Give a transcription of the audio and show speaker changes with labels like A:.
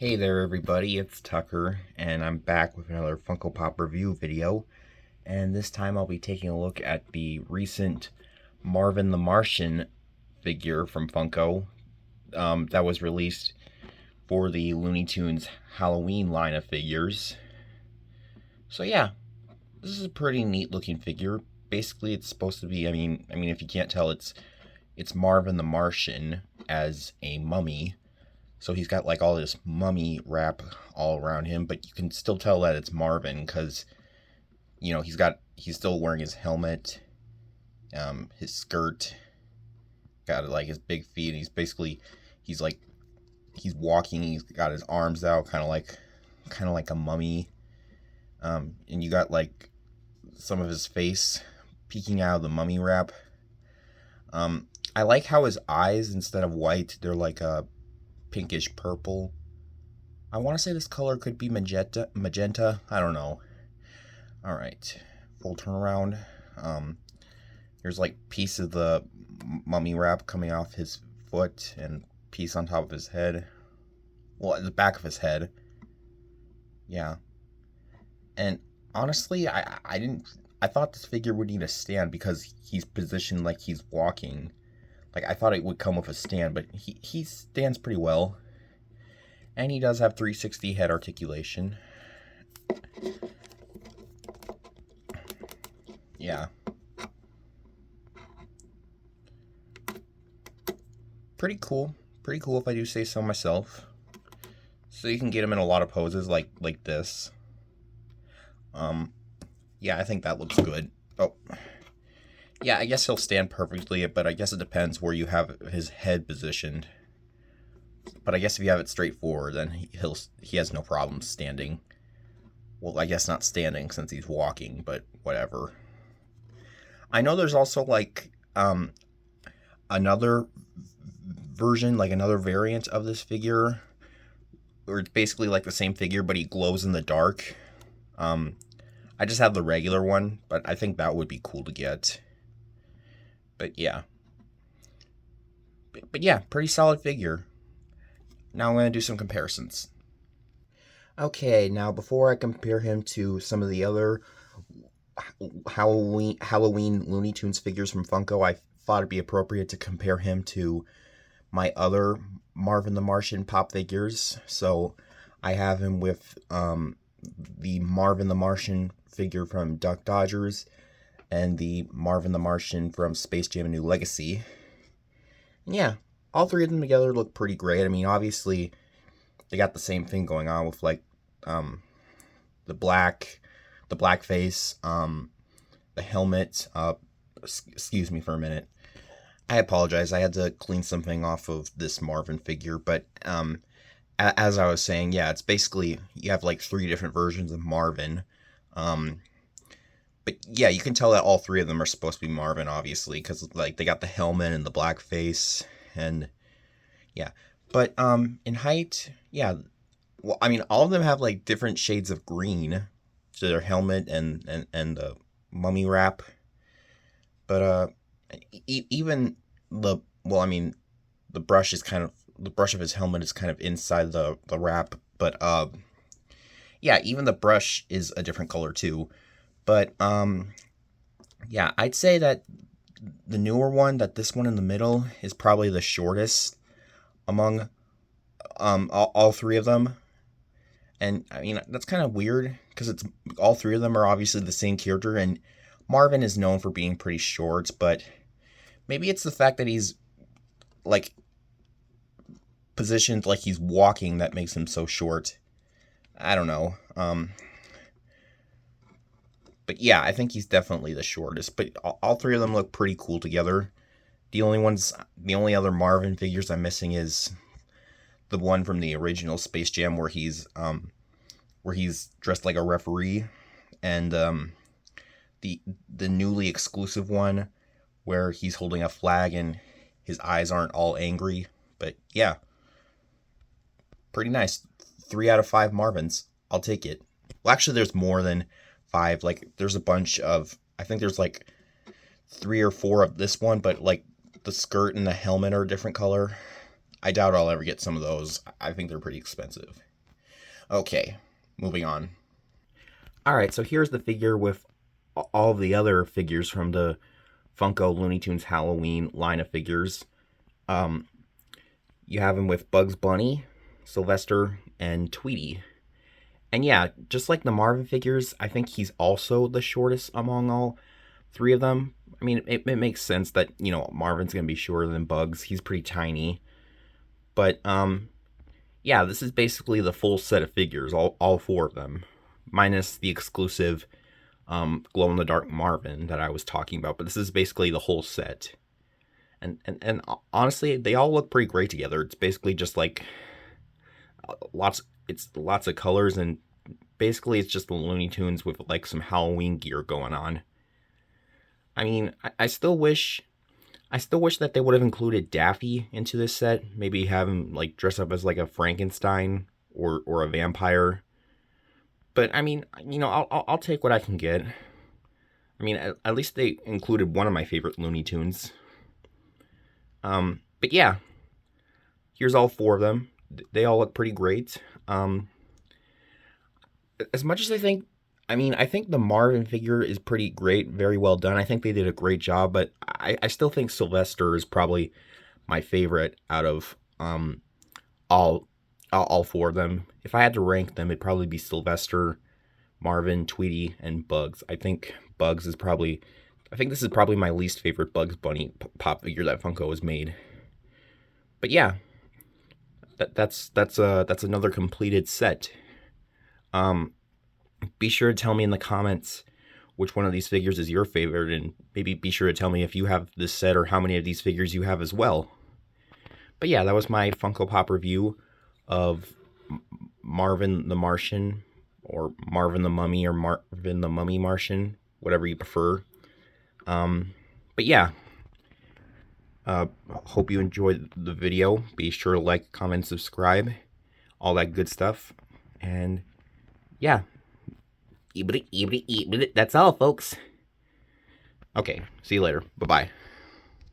A: Hey there everybody, it's Tucker, and I'm back with another Funko Pop review video, and this time I'll be taking a look at the recent Marvin the Martian figure from Funko that was released for the Looney Tunes Halloween line of figures. So yeah, this is a pretty neat looking figure. Basically it's supposed to be, I mean if you can't tell, it's Marvin the Martian as a mummy. So he's got like all this mummy wrap all around him, but you can still tell that it's Marvin because, you know, he's still wearing his helmet, his skirt, got like his big feet. And he's he's walking. He's got his arms out, kind of like a mummy. And you got like some of his face peeking out of the mummy wrap. I like how his eyes, instead of white, they're like a pinkish purple. I want to say this color could be magenta. I don't know. All right, full turnaround. There's like piece of the mummy wrap coming off his foot and piece on top of his head. Well, at the back of his head. Yeah. And honestly, I thought this figure would need a stand because he's positioned like he's walking. Like, I thought it would come with a stand, but he stands pretty well. And he does have 360 head articulation. Yeah. Pretty cool. Pretty cool if I do say so myself. So you can get him in a lot of poses like this. Yeah, I think that looks good. Oh. Yeah, I guess he'll stand perfectly, but I guess it depends where you have his head positioned. But I guess if you have it straight forward, then he has no problem standing. Well, I guess not standing since he's walking, but whatever. I know there's also like another version, like another variant of this figure, where it's basically like the same figure, but he glows in the dark. I just have the regular one, but I think that would be cool to get. But yeah. But yeah, pretty solid figure. Now I'm going to do some comparisons. Okay, now before I compare him to some of the other Halloween Looney Tunes figures from Funko, I thought it'd be appropriate to compare him to my other Marvin the Martian pop figures. So I have him with the Marvin the Martian figure from Duck Dodgers and the Marvin the Martian from Space Jam: A New Legacy. And yeah, all three of them together look pretty great. I mean, obviously, they got the same thing going on with like the black face, the helmet. Excuse me for a minute. I apologize. I had to clean something off of this Marvin figure, but as I was saying, yeah, it's basically you have like three different versions of Marvin. But yeah, you can tell that all three of them are supposed to be Marvin, obviously, because like they got the helmet and the black face, and yeah. But in height, yeah. Well, I mean, all of them have like different shades of green to their helmet and the mummy wrap. But even I mean, the brush of his helmet is kind of inside the wrap. But yeah, even the brush is a different color too. But yeah, I'd say that the newer one, that this one in the middle, is probably the shortest among all three of them. And I mean, that's kind of weird because it's all three of them are obviously the same character, and Marvin is known for being pretty short, but maybe it's the fact that he's like positioned like he's walking that makes him so short. I don't know. But yeah, I think he's definitely the shortest. But all three of them look pretty cool together. The only other Marvin figures I'm missing is the one from the original Space Jam where he's dressed like a referee, and the newly exclusive one where he's holding a flag and his eyes aren't all angry. But yeah, pretty nice. 3 out of 5 Marvins. I'll take it. Well, actually, there's more than 5. Like, there's a bunch of, I think there's like 3 or 4 of this one, but like the skirt and the helmet are a different color. I doubt I'll ever get some of those. I think they're pretty expensive. Okay, moving on. Alright, so here's the figure with all the other figures from the Funko Looney Tunes Halloween line of figures. Um, you have him with Bugs Bunny, Sylvester, and Tweety. And yeah, just like the Marvin figures, I think he's also the shortest among all three of them. I mean, it makes sense that, Marvin's going to be shorter than Bugs. He's pretty tiny. But, yeah, this is basically the full set of figures, all four of them, minus the exclusive glow-in-the-dark Marvin that I was talking about. But this is basically the whole set. And honestly, they all look pretty great together. It's basically just like lots of colors, and basically it's just the Looney Tunes with like some Halloween gear going on. I mean, I still wish that they would have included Daffy into this set. Maybe have him like dress up as like a Frankenstein or a vampire. But I mean, I'll take what I can get. I mean, at least they included one of my favorite Looney Tunes. But yeah, here's all four of them. They all look pretty great. As much as I think the Marvin figure is pretty great, very well done. I think they did a great job, but I still think Sylvester is probably my favorite out of all all four of them. If I had to rank them, it'd probably be Sylvester, Marvin, Tweety, and Bugs. I think this is probably my least favorite Bugs Bunny pop figure that Funko has made. But yeah, that's another completed set. Be sure to tell me in the comments which one of these figures is your favorite, and maybe be sure to tell me if you have this set or how many of these figures you have as well. But yeah, that was my Funko Pop review of Marvin the Martian, or Marvin the Mummy, or Marvin the Mummy Martian, whatever you prefer. But yeah, hope you enjoyed the video. Be sure to like, comment, subscribe, all that good stuff. And yeah, that's all, folks. Okay, see you later. Bye-bye.